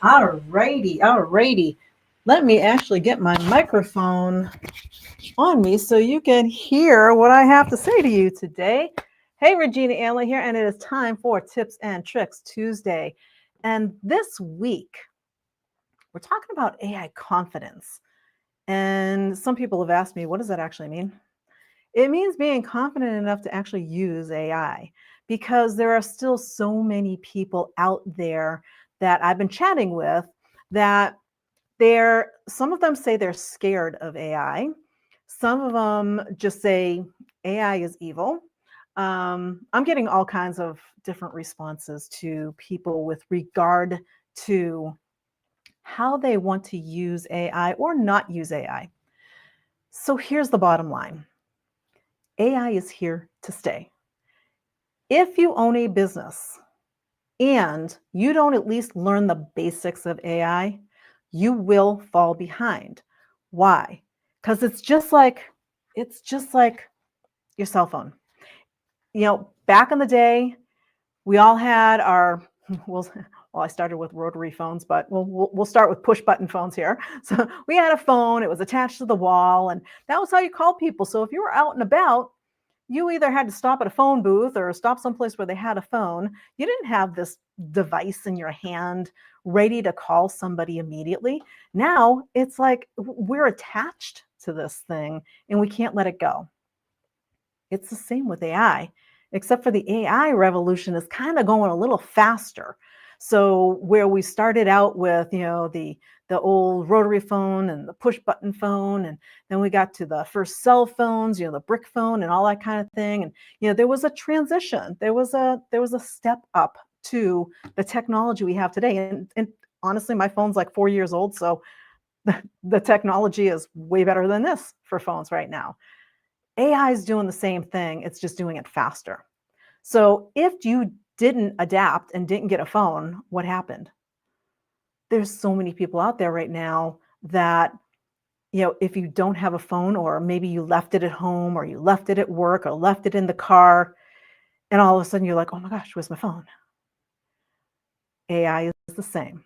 All righty. Let me actually get my microphone on me so you can hear what I have to say to you today. Hey, Regina Anley here, and it is time for Tips and Tricks Tuesday. And this week, we're talking about AI confidence. And some people have asked me, what does that actually mean? It means being confident enough to actually use AI because there are still so many people out there that I've been chatting with that some of them say they're scared of AI. Some of them just say AI is evil. I'm getting all kinds of different responses to people with regard to how they want to use AI or not use AI. So here's the bottom line: AI is here to stay. If you own a business and you don't at least learn the basics of AI, you will fall behind. Why? Because it's just like your cell phone. Back in the day, we all had our well, I started with rotary phones, but we'll start with push button phones here. So we had a phone, it was attached to the wall, and that was how you called people. So if you were out and about, you either had to stop at a phone booth or stop someplace where they had a phone. You didn't have this device in your hand ready to call somebody immediately. Now it's like we're attached to this thing and we can't let it go. It's the same with AI, except for the AI revolution is kind of going a little faster. So where we started out with, the old rotary phone and the push button phone, and then we got to the first cell phones, the brick phone and all that kind of thing. And there was a transition. There was a step up to the technology we have today. And honestly, my phone's like 4 years old, so the technology is way better than this for phones right now. AI is doing the same thing, it's just doing it faster. So if you didn't adapt and didn't get a phone, what happened? There's so many people out there right now that, if you don't have a phone, or maybe you left it at home, or you left it at work, or left it in the car, and all of a sudden you're like, oh my gosh, where's my phone? AI is the same.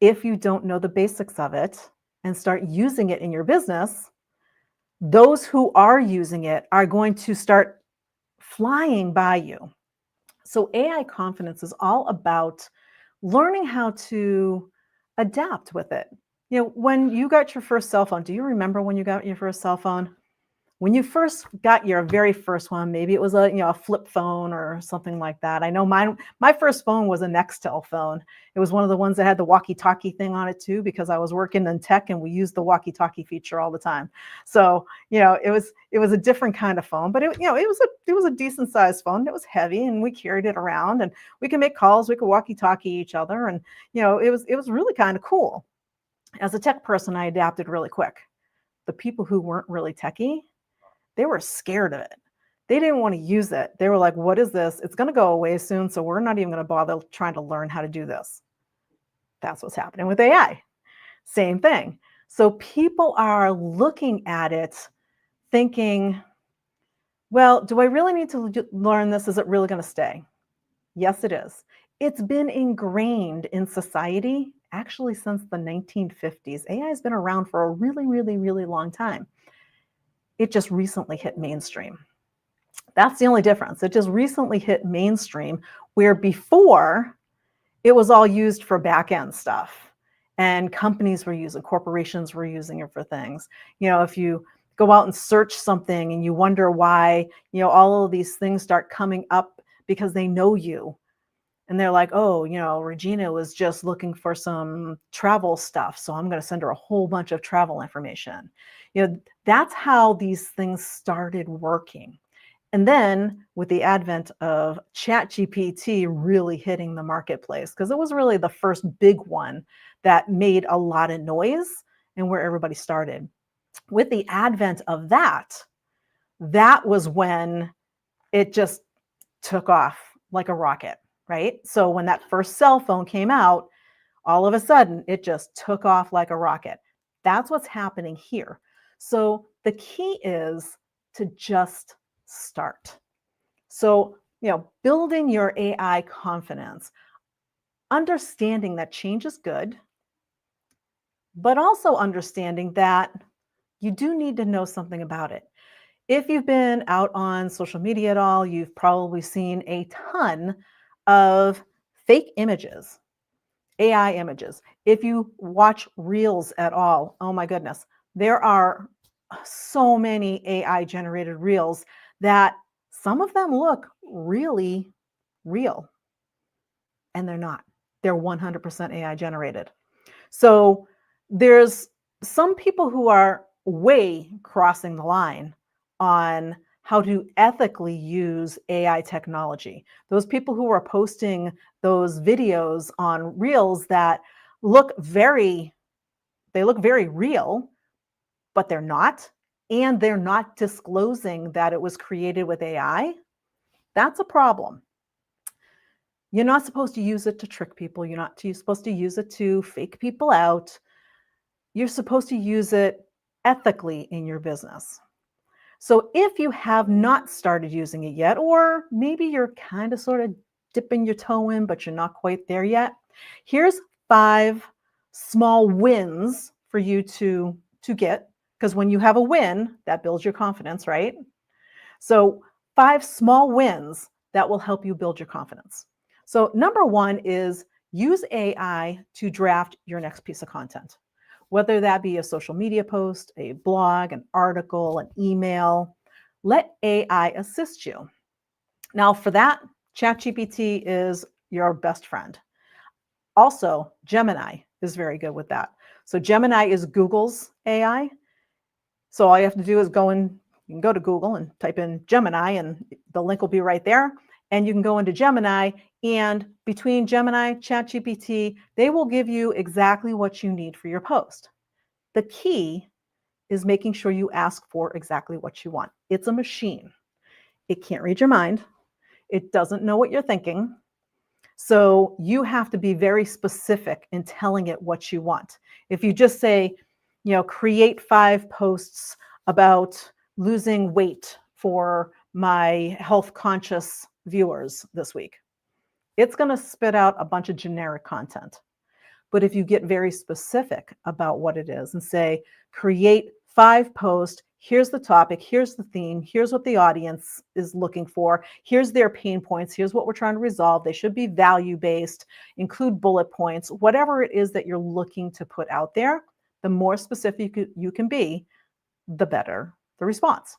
If you don't know the basics of it and start using it in your business, those who are using it are going to start flying by you. So AI confidence is all about learning how to adapt with it. When you got your first cell phone, do you remember when you got your first cell phone? When you first got your very first one, maybe it was a flip phone or something like that. I know my first phone was a Nextel phone. It was one of the ones that had the walkie-talkie thing on it too, because I was working in tech and we used the walkie-talkie feature all the time. So it was a different kind of phone, but it was a decent sized phone. It was heavy and we carried it around, and we could make calls, we could walkie-talkie each other, and it was really kind of cool. As a tech person, I adapted really quick. The people who weren't really techie, they were scared of it. They didn't want to use it. They were like, what is this? It's going to go away soon, so we're not even going to bother trying to learn how to do this. That's what's happening with AI. Same thing. So people are looking at it thinking, well, do I really need to learn this? Is it really going to stay? Yes, it is. It's been ingrained in society actually since the 1950s. AI has been around for a really, really, really long time. It just recently hit mainstream. That's the only difference. It just recently hit mainstream, where before it was all used for back end stuff. And companies were using, corporations were using it for things. If you go out and search something and you wonder why, all of these things start coming up because they know you. And they're like, oh, Regina was just looking for some travel stuff, so I'm going to send her a whole bunch of travel information. That's how these things started working. And then with the advent of ChatGPT really hitting the marketplace, because it was really the first big one that made a lot of noise and where everybody started. With the advent of that was when it just took off like a rocket, right? So when that first cell phone came out, all of a sudden it just took off like a rocket. That's what's happening here. So the key is to just start. So, building your AI confidence, understanding that change is good, but also understanding that you do need to know something about it. If you've been out on social media at all, you've probably seen a ton of fake images, AI images. If you watch reels at all, oh my goodness, there are so many AI generated reels that some of them look really real, and they're not. They're 100% AI generated. So there's some people who are way crossing the line on how to ethically use AI technology. Those people who are posting those videos on reels that look very they look very real, but they're not, and they're not disclosing that it was created with AI. That's a problem. You're not supposed to use it to trick people. You're supposed to use it to fake people out. You're supposed to use it ethically in your business. So if you have not started using it yet, or maybe you're kind of sort of dipping your toe in, but you're not quite there yet, here's 5 small wins for you to get, because when you have a win, that builds your confidence, right? So 5 small wins that will help you build your confidence. So number 1 is use AI to draft your next piece of content, whether that be a social media post, a blog, an article, an email. Let AI assist you. Now, for that, ChatGPT is your best friend. Also, Gemini is very good with that. So Gemini is Google's AI. So all you have to do is you can go to Google and type in Gemini, and the link will be right there. And you can go into Gemini, and between Gemini, ChatGPT, they will give you exactly what you need for your post. The key is making sure you ask for exactly what you want. It's a machine. It can't read your mind. It doesn't know what you're thinking. So you have to be very specific in telling it what you want. If you just say, create 5 posts about losing weight for my health conscious viewers this week, it's going to spit out a bunch of generic content. But if you get very specific about what it is and say, create 5 posts, here's the topic, here's the theme, here's what the audience is looking for, here's their pain points, here's what we're trying to resolve. They should be value-based, include bullet points, whatever it is that you're looking to put out there, the more specific you can be, the better the response.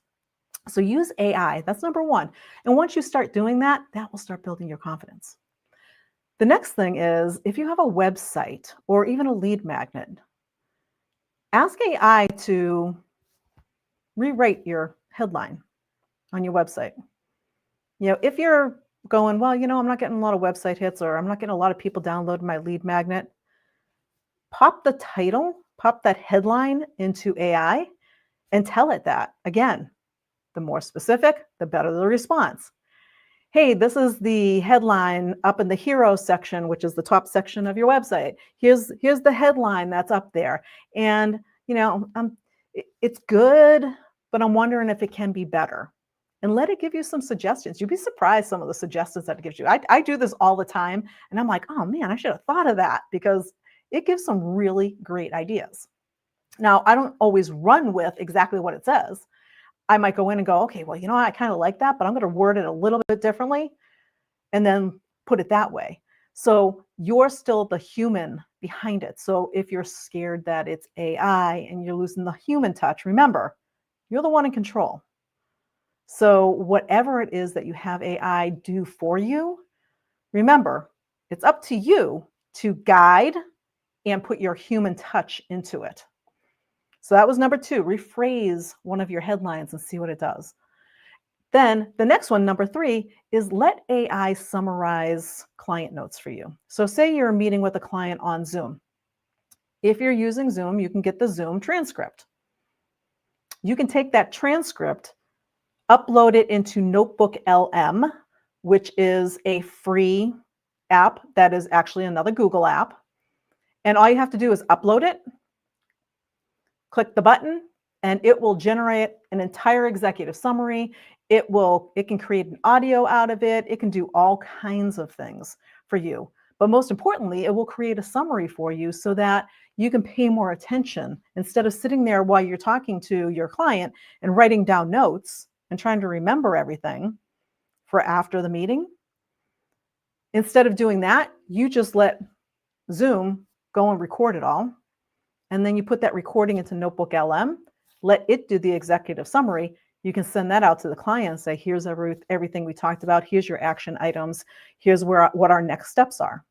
So use AI, that's number 1. And once you start doing that, that will start building your confidence. The next thing is, if you have a website or even a lead magnet, ask AI to rewrite your headline on your website. If you're going, well, I'm not getting a lot of website hits, or I'm not getting a lot of people downloading my lead magnet, pop the title, pop that headline into AI and tell it that. Again, the more specific, the better the response. Hey, this is the headline up in the hero section, which is the top section of your website. Here's the headline that's up there. And, it's good, but I'm wondering if it can be better. And let it give you some suggestions. You'd be surprised some of the suggestions that it gives you. I do this all the time, and I'm like, oh man, I should have thought of that, because it gives some really great ideas. Now, I don't always run with exactly what it says. I might go in and go, okay, well, I kind of like that, but I'm going to word it a little bit differently and then put it that way. So you're still the human behind it. So if you're scared that it's AI and you're losing the human touch, remember, you're the one in control. So whatever it is that you have AI do for you, remember, it's up to you to guide and put your human touch into it. So that was number 2, rephrase one of your headlines and see what it does. Then the next one, number 3, is let AI summarize client notes for you. So say you're meeting with a client on Zoom. If you're using Zoom, you can get the Zoom transcript. You can take that transcript, upload it into Notebook LM, which is a free app that is actually another Google app. And all you have to do is upload it, click the button, and it will generate an entire executive summary. It can create an audio out of it. It can do all kinds of things for you. But most importantly, it will create a summary for you so that you can pay more attention instead of sitting there while you're talking to your client and writing down notes and trying to remember everything for after the meeting. Instead of doing that, you just let Zoom go and record it all. And then you put that recording into Notebook LM, let it do the executive summary. You can send that out to the client and say, here's everything we talked about. Here's your action items. Here's what our next steps are.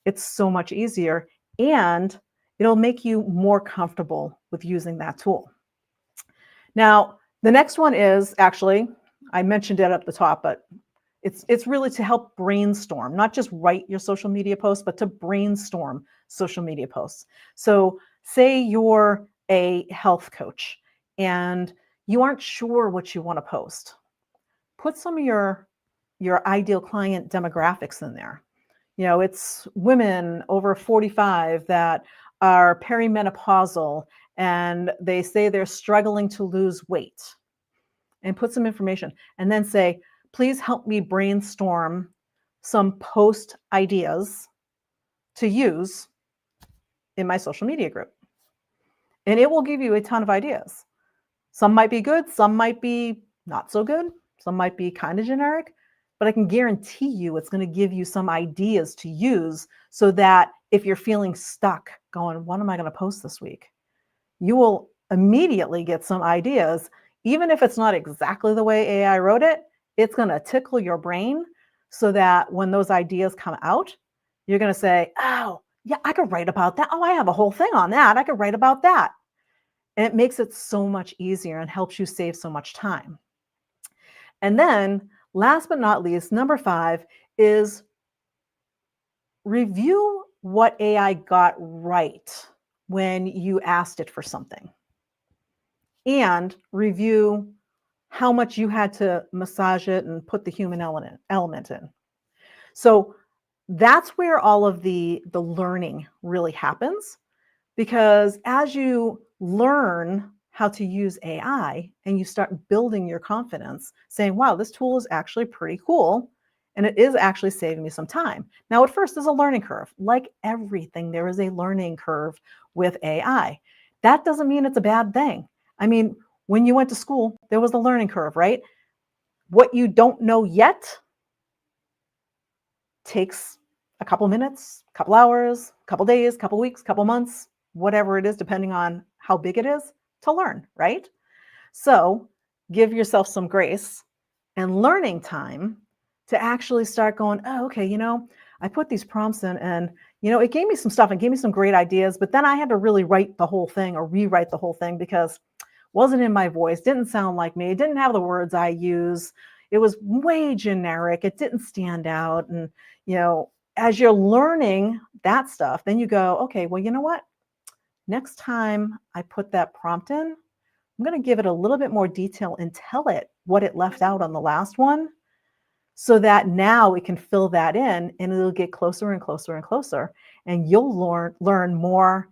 It's so much easier, and it'll make you more comfortable with using that tool. Now, the next one is actually, I mentioned it at the top, but it's really to help brainstorm, not just write your social media posts, but to brainstorm social media posts. So say you're a health coach and you aren't sure what you want to post. Put some of your ideal client demographics in there. You know, it's women over 45 that are perimenopausal and they say they're struggling to lose weight. And put some information and then say, please help me brainstorm some post ideas to use in my social media group. And it will give you a ton of ideas. Some might be good, some might be not so good, some might be kind of generic, but I can guarantee you it's going to give you some ideas to use so that if you're feeling stuck going, what am I going to post this week? You will immediately get some ideas. Even if it's not exactly the way AI wrote it, it's going to tickle your brain so that when those ideas come out, you're going to say, oh, yeah, I could write about that. Oh, I have a whole thing on that. I could write about that. And it makes it so much easier and helps you save so much time. And then last but not least, number 5 is review what AI got right when you asked it for something. And review how much you had to massage it and put the human element in. So that's where all of the learning really happens, because as you learn how to use AI and you start building your confidence, saying, wow, this tool is actually pretty cool, and it is actually saving me some time. Now, at first, there's a learning curve. Like everything, there is a learning curve with AI. That doesn't mean it's a bad thing. I mean, when you went to school, there was the learning curve, right? What you don't know yet takes a couple minutes, a couple hours, a couple days, a couple weeks, a couple months, whatever it is, depending on how big it is to learn, right? So give yourself some grace and learning time to actually start going, oh, okay, I put these prompts in and, it gave me some stuff and gave me some great ideas, but then I had to really write the whole thing or rewrite the whole thing because wasn't in my voice, didn't sound like me, didn't have the words I use. It was way generic. It didn't stand out. And, as you're learning that stuff, then you go, okay, well, you know what? Next time I put that prompt in, I'm going to give it a little bit more detail and tell it what it left out on the last one so that now it can fill that in and it'll get closer and closer and closer. And you'll learn more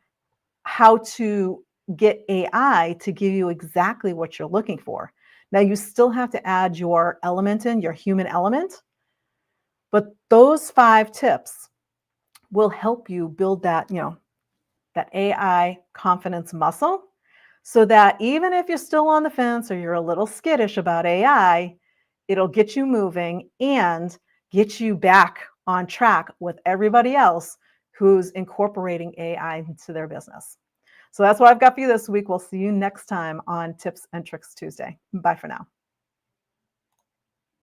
how to get AI to give you exactly what you're looking for. Now, you still have to add your element in, your human element, but those 5 tips will help you build that, that AI confidence muscle so that even if you're still on the fence or you're a little skittish about AI, it'll get you moving and get you back on track with everybody else who's incorporating AI into their business. So that's what I've got for you this week. We'll see you next time on Tips and Tricks Tuesday. Bye for now.